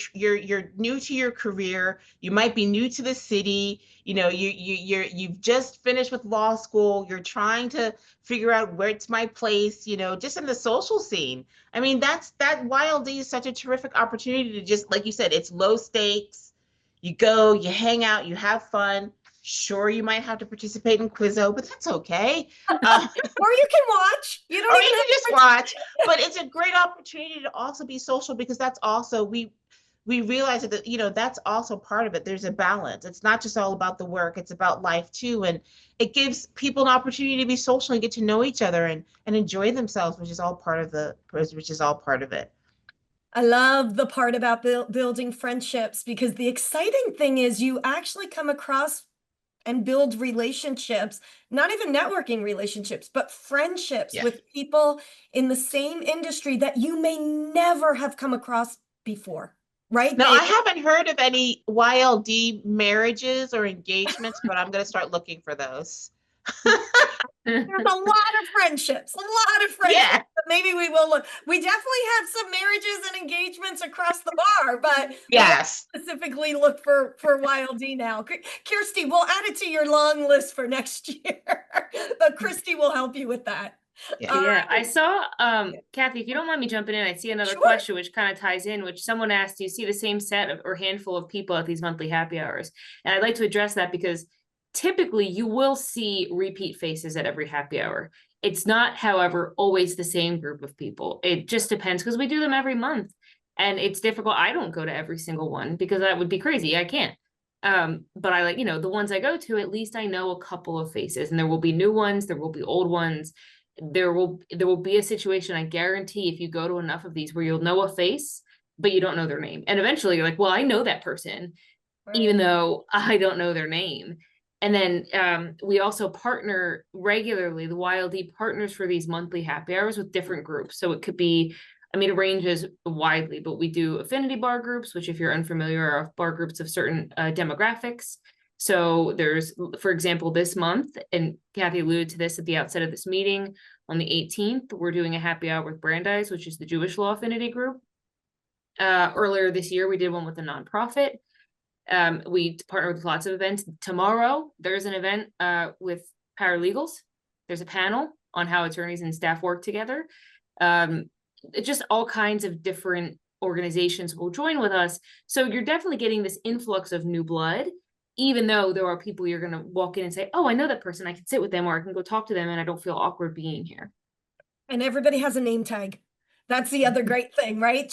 new to your career, you might be new to the city, you've just finished with law school, you're trying to figure out where's my place, just in the social scene. I mean, that YLD is such a terrific opportunity to just, like you said, it's low stakes. You go, you hang out, you have fun. Sure, you might have to participate in Quizzo, but that's okay. Or you can watch. You don't or even you have can just watch. But it's a great opportunity to also be social, because that's also, we realize that, that's also part of it. There's a balance. It's not just all about the work. It's about life too. And it gives people an opportunity to be social and get to know each other and enjoy themselves, which is all part of it. I love the part about building friendships, because the exciting thing is you actually come across and build relationships, not even networking relationships, but friendships with people in the same industry that you may never have come across before, right? Now, I haven't heard of any YLD marriages or engagements, but I'm going to start looking for those. There's a lot of friendships, Yeah. but maybe we will look. We definitely have some marriages and engagements across the bar, but yes, we'll specifically look for YLD now. Kirsty, we'll add it to your long list for next year, but Christy will help you with that. Yeah, I saw, Kathy, if you don't mind me jumping in, I see another question which kind of ties in, which someone asked, do you see the same set of, or handful of people at these monthly happy hours? And I'd like to address that, because typically you will see repeat faces at every happy hour. It's not, however, always the same group of people. It just depends, because we do them every month, and it's difficult. I don't go to every single one because that would be crazy. I can't. But I like, the ones I go to, at least I know a couple of faces, and there will be new ones. There will be old ones. There will be a situation, I guarantee, if you go to enough of these, where you'll know a face, but you don't know their name. And eventually you're like, well, I know that person, even though I don't know their name. And then we also partner regularly. The YLD partners for these monthly happy hours with different groups. So it could be, it ranges widely, but we do affinity bar groups, which, if you're unfamiliar, are bar groups of certain demographics. So there's, for example, this month, and Kathy alluded to this at the outset of this meeting, on the 18th, we're doing a happy hour with Brandeis, which is the Jewish Law Affinity Group. Earlier this year, we did one with a nonprofit. We partner with lots of events. Tomorrow, there's an event with paralegals. There's a panel on how attorneys and staff work together. Just all kinds of different organizations will join with us. So you're definitely getting this influx of new blood, even though there are people you're going to walk in and say, oh, I know that person. I can sit with them, or I can go talk to them, and I don't feel awkward being here. And everybody has a name tag. That's the other great thing, right?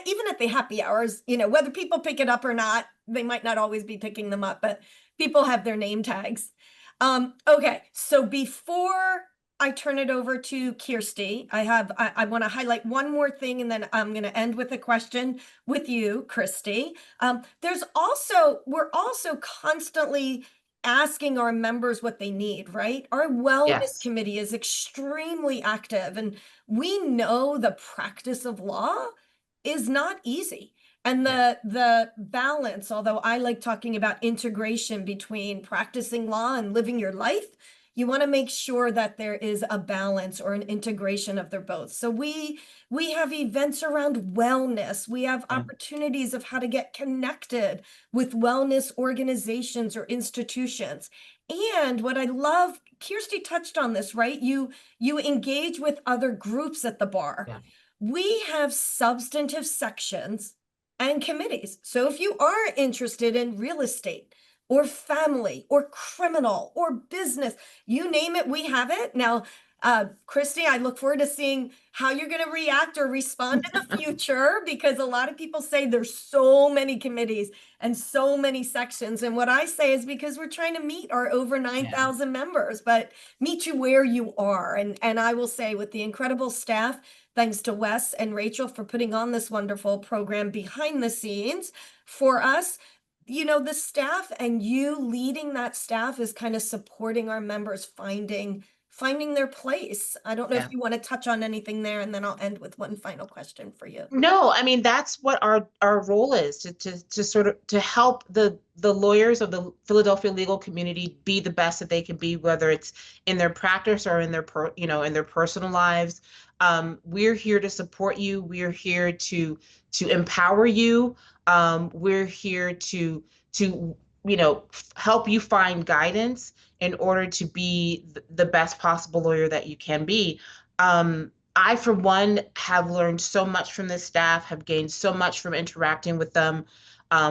Even at the happy hours, whether people pick it up or not, they might not always be picking them up, but people have their name tags. Okay, so before I turn it over to Christie, I want to highlight one more thing, and then I'm going to end with a question with you, Christie. We're also constantly asking our members what they need, right? Our wellness Yes. committee is extremely active, and we know the practice of law is not easy. And the balance, although I like talking about integration between practicing law and living your life, you want to make sure that there is a balance or an integration of their both. So we have events around wellness. We have opportunities of how to get connected with wellness organizations or institutions. And what I love, Christie touched on this, right? You engage with other groups at the bar. Yeah. We have substantive sections and committees. So if you are interested in real estate or family or criminal or business, you name it, we have it. Now, Christie, I look forward to seeing how you're going to react or respond in the future, because a lot of people say there's so many committees and so many sections. And what I say is because we're trying to meet our over 9,000 members, but meet you where you are. And I will say, with the incredible staff, thanks to Wes and Rachel for putting on this wonderful program behind the scenes for us. The staff and you leading that staff is kind of supporting our members finding their place. I don't know if you want to touch on anything there, and then I'll end with one final question for you. No, I mean, that's what our role is, to sort of to help the lawyers of the Philadelphia legal community be the best that they can be, whether it's in their practice or in their in their personal lives. We're here to support you. We're here to empower you. We're here to help you find guidance in order to be the best possible lawyer that you can be. I, for one, have learned so much from this staff, have gained so much from interacting with them,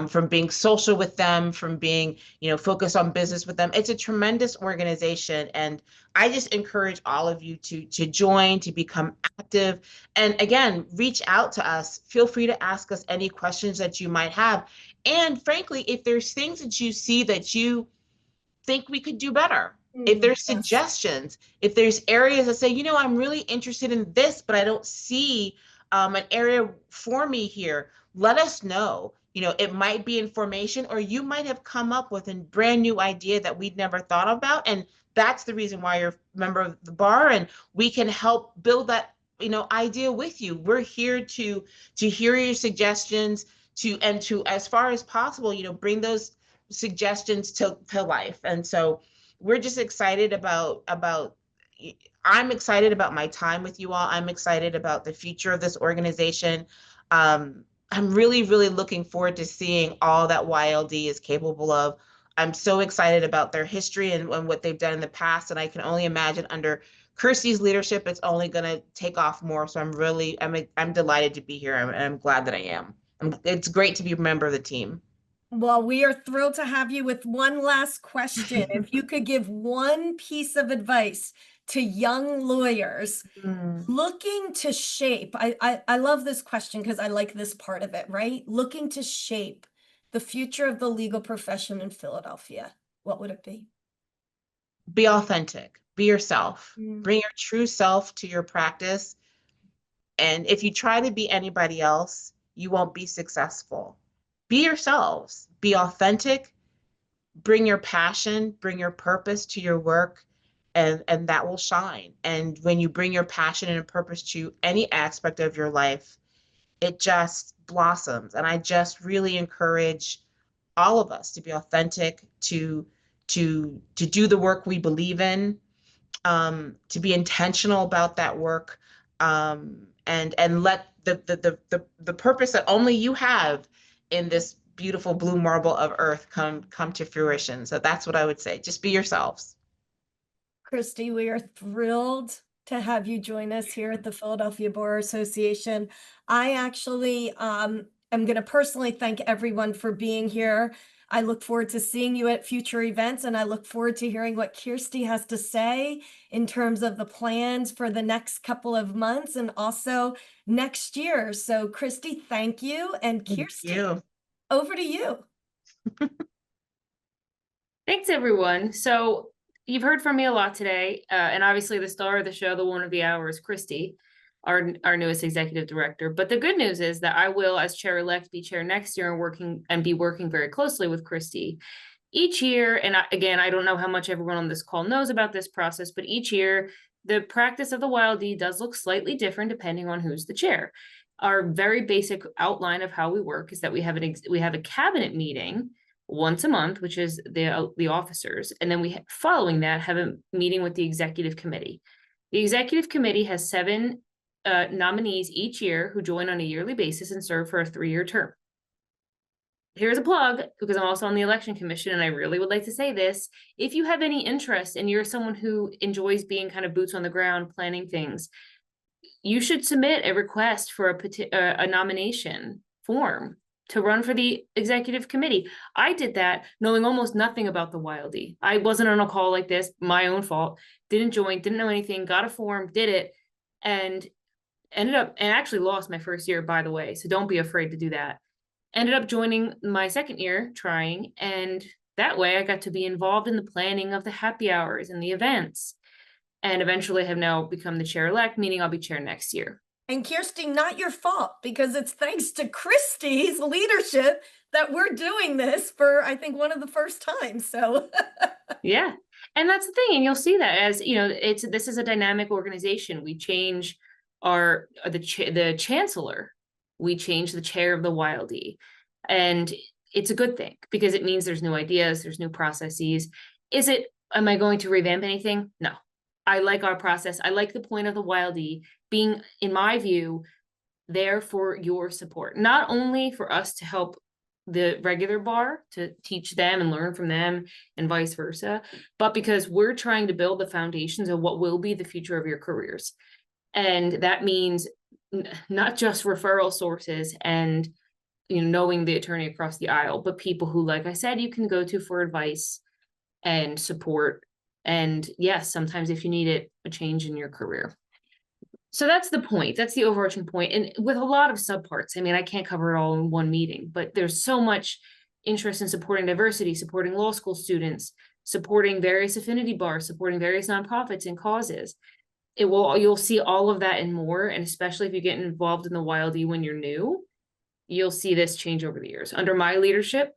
from being social with them, from being, focused on business with them. It's a tremendous organization. And I just encourage all of you to join, to become active. And again, reach out to us. Feel free to ask us any questions that you might have. And frankly, if there's things that you see that you think we could do better, if there's suggestions, if there's areas that say, I'm really interested in this, but I don't see an area for me here, let us know. It might be information, or you might have come up with a brand new idea that we'd never thought about. And that's the reason why you're a member of the bar, and we can help build that, idea with you. We're here to hear your suggestions, to as far as possible, bring those suggestions to life. And so we're just excited about I'm excited about my time with you all. I'm excited about the future of this organization. I'm really, really looking forward to seeing all that YLD is capable of. I'm so excited about their history and what they've done in the past. And I can only imagine under Kirsty's leadership, it's only going to take off more. So I'm delighted to be here. And I'm glad that I am. It's great to be a member of the team. Well, we are thrilled to have you with one last question. If you could give one piece of advice to young lawyers looking to shape, I love this question because I like this part of it, right? Looking to shape the future of the legal profession in Philadelphia, what would it be? Be authentic, be yourself, bring your true self to your practice. And if you try to be anybody else, you won't be successful. Be yourselves, be authentic, bring your passion, bring your purpose to your work, and that will shine. And when you bring your passion and purpose to any aspect of your life, it just blossoms. And I just really encourage all of us to be authentic, to do the work we believe in, to be intentional about that work, and let the purpose that only you have in this beautiful blue marble of earth come to fruition. So that's what I would say. Just be yourselves. Christie, we are thrilled to have you join us here at the Philadelphia Bar Association. I actually am going to personally thank everyone for being here. I look forward to seeing you at future events, and I look forward to hearing what Kirsty has to say in terms of the plans for the next couple of months and also next year. So, Christy, thank you. And Thank Kirsty, you. over to you. Thanks, everyone. So you've heard from me a lot today, and obviously the star of the show, the one of the hour, is Christy, our newest executive director. But the good news is that I will, as chair-elect, be chair next year and be working very closely with Christy each year. And again, I don't know how much everyone on this call knows about this process, but each year the practice of the YLD does look slightly different depending on who's the chair. Our very basic outline of how we work is that we have a cabinet meeting once a month, which is the officers, and then following that have a meeting with the executive committee. The executive committee has 7 nominees each year who join on a yearly basis and serve for a 3-year term. Here's a plug, because I'm also on the election commission, and I really would like to say this. If you have any interest and you're someone who enjoys being kind of boots on the ground, planning things, you should submit a request for a nomination form to run for the executive committee. I did that knowing almost nothing about the YLD. I wasn't on a call like this, my own fault. Didn't join, didn't know anything, got a form, did it, and ended up, and actually lost my first year, by the way. So don't be afraid to do that. Ended up joining my second year trying, and that way I got to be involved in the planning of the happy hours and the events, and eventually have now become the chair-elect, meaning I'll be chair next year. And Kirsty, not your fault, because it's thanks to Christy's leadership that we're doing this for, I think, one of the first times. So yeah, and that's the thing, and you'll see that as you know, this is a dynamic organization. We change the chancellor, we change the chair of the YLD, and it's a good thing because it means there's new ideas, there's new processes. Am I going to revamp anything? No. I like our process. I like the point of the YLD being, in my view, there for your support, not only for us to help the regular bar to teach them and learn from them and vice versa, but because we're trying to build the foundations of what will be the future of your careers. And that means not just referral sources and knowing the attorney across the aisle, but people who, like I said, you can go to for advice and support. And yes, sometimes if you need it, a change in your career. So that's the point. That's the overarching point. And with a lot of subparts, I mean, I can't cover it all in one meeting, but there's so much interest in supporting diversity, supporting law school students, supporting various affinity bars, supporting various nonprofits and causes. You'll see all of that and more. And especially if you get involved in the YLD when you're new, you'll see this change over the years. Under my leadership,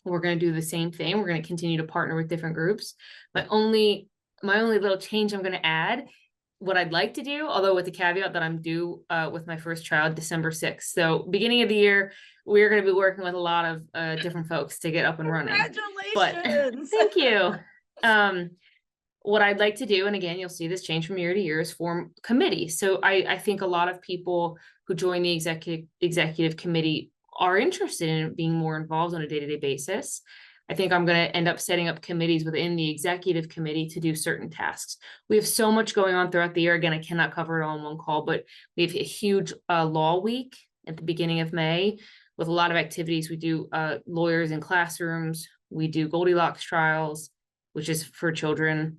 we're going to do the same thing. We're going to continue to partner with different groups. My only little change I'm going to add, what I'd like to do, although with the caveat that I'm due with my first child December 6th. So beginning of the year, we're going to be working with a lot of different folks to get up and running. congratulations. But thank you. What I'd like to do, and again, you'll see this change from year to year, is form committees. So I think a lot of people who join the executive committee are interested in being more involved on a day-to-day basis. I think I'm going to end up setting up committees within the executive committee to do certain tasks. We have so much going on throughout the year. Again, I cannot cover it all in one call, but we have a huge law week at the beginning of May with a lot of activities. We do lawyers in classrooms. We do Goldilocks trials, which is for children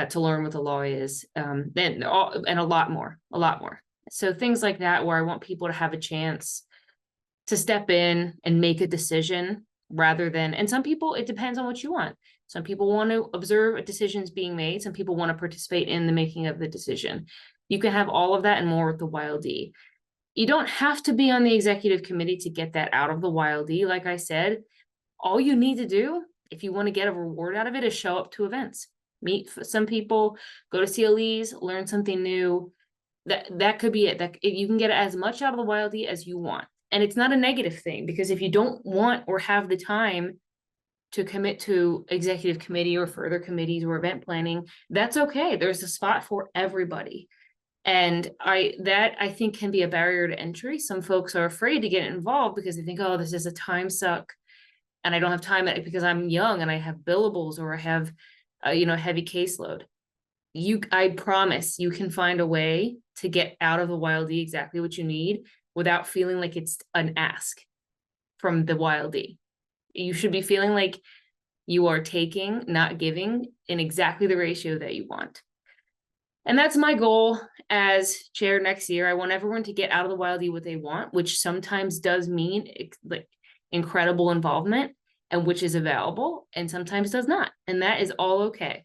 to learn what the law is, and a lot more. So things like that, where I want people to have a chance to step in and make a decision rather than, and some people, it depends on what you want. Some people want to observe decisions being made. Some people want to participate in the making of the decision. You can have all of that and more with the YLD. You don't have to be on the executive committee to get that out of the YLD. Like I said, all you need to do, if you want to get a reward out of it, is show up to events, meet some people, go to CLEs, learn something new. That could be it. That you can get as much out of the YLD as you want. And it's not a negative thing, because if you don't want or have the time to commit to executive committee or further committees or event planning, that's okay. There's a spot for everybody. And I think can be a barrier to entry. Some folks are afraid to get involved because they think, oh, this is a time suck and I don't have time because I'm young and I have billables or I have a heavy caseload. I promise you can find a way to get out of the YLD exactly what you need without feeling like it's an ask from the YLD. You should be feeling like you are taking, not giving, in exactly the ratio that you want. And that's my goal as chair next year. I want everyone to get out of the YLD what they want, which sometimes does mean like incredible involvement, and which is available, and sometimes does not. And that is all okay.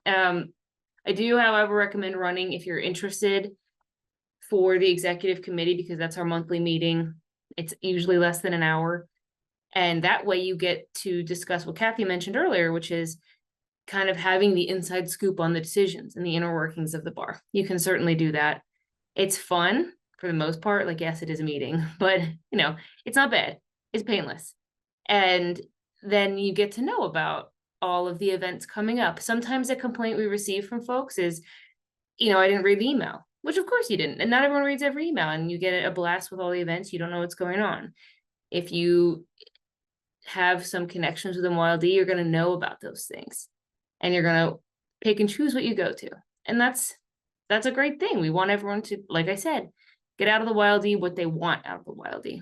I do, however, recommend running if you're interested for the executive committee, because that's our monthly meeting. It's usually less than an hour. And that way you get to discuss what Kathy mentioned earlier, which is kind of having the inside scoop on the decisions and the inner workings of the bar. You can certainly do that. It's fun for the most part. Like, yes, it is a meeting, but it's not bad. It's painless. And then you get to know about all of the events coming up. Sometimes a complaint we receive from folks is, I didn't read the email, which of course you didn't. And not everyone reads every email, and you get a blast with all the events. You don't know what's going on. If you have some connections with MYLD, you're going to know about those things, and you're going to pick and choose what you go to. And that's a great thing. We want everyone to, like I said, get out of the YLD what they want out of the YLD.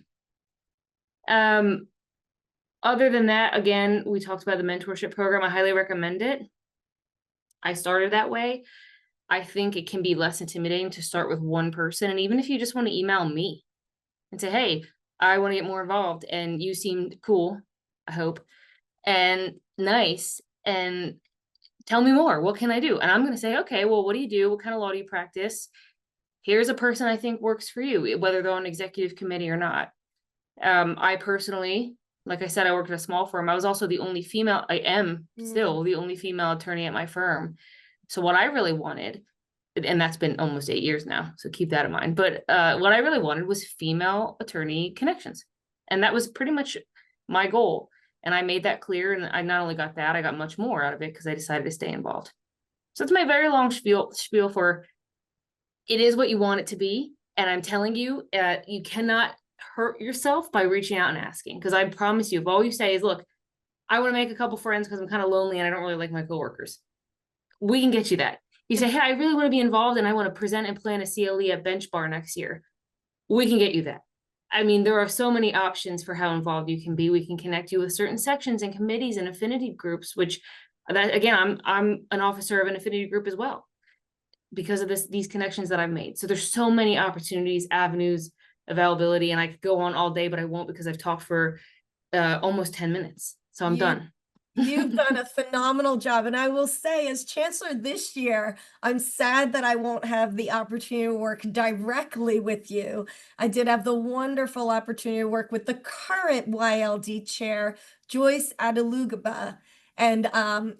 Other than that, again, we talked about the mentorship program. I highly recommend it. I started that way. I think it can be less intimidating to start with one person. And even if you just want to email me and say, hey, I want to get more involved, and you seemed cool, I hope, and nice, and tell me more. What can I do? And I'm going to say, okay, well, what do you do? What kind of law do you practice? Here's a person I think works for you, whether they're on executive committee or not. I personally, like I said, I worked at a small firm. I was also the only female, I am still the only female attorney at my firm. So what I really wanted, and that's been almost 8 years now, so keep that in mind. But what I really wanted was female attorney connections. And that was pretty much my goal. And I made that clear. And I not only got that, I got much more out of it because I decided to stay involved. So it's my very long spiel for it is what you want it to be. And I'm telling you, you cannot hurt yourself by reaching out and asking. Because I promise you, if all you say is, look, I want to make a couple friends because I'm kind of lonely and I don't really like my coworkers, we can get you that. You say, hey, I really want to be involved and I want to present and plan a CLE at Bench Bar next year. We can get you that. I mean, there are so many options for how involved you can be. We can connect you with certain sections and committees and affinity groups, which that, again, I'm an officer of an affinity group as well because of these connections that I've made. So there's so many opportunities, avenues, availability, and I could go on all day, but I won't because I've talked for almost 10 minutes. So I'm done. You've done a phenomenal job. And I will say, as chancellor this year, I'm sad that I won't have the opportunity to work directly with you. I did have the wonderful opportunity to work with the current YLD chair, Joyce Adelugaba. And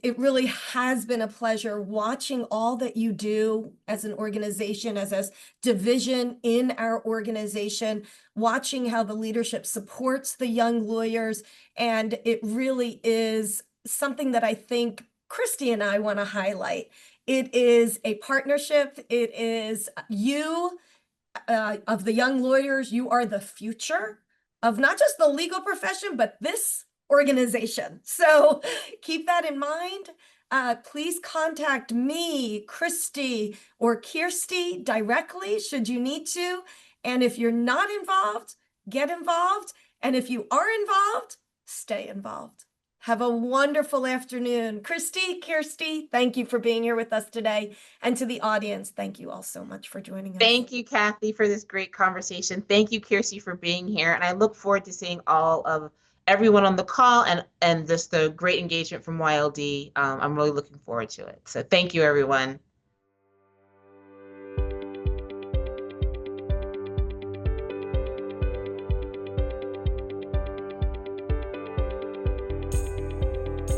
it really has been a pleasure watching all that you do as an organization, as a division in our organization, watching how the leadership supports the young lawyers. And it really is something that I think Christie and I want to highlight. It is a partnership. It is you of the young lawyers. You are the future of not just the legal profession, but this organization. So keep that in mind. Please contact me, Christie, or Kirsty directly should you need to. And if you're not involved, get involved. And if you are involved, stay involved. Have a wonderful afternoon. Christie, Kirsty, thank you for being here with us today. And to the audience, thank you all so much for joining us. Thank you, Kathy, for this great conversation. Thank you, Kirsty, for being here. And I look forward to seeing all of everyone on the call and just the great engagement from YLD. I'm really looking forward to it. So thank you, everyone.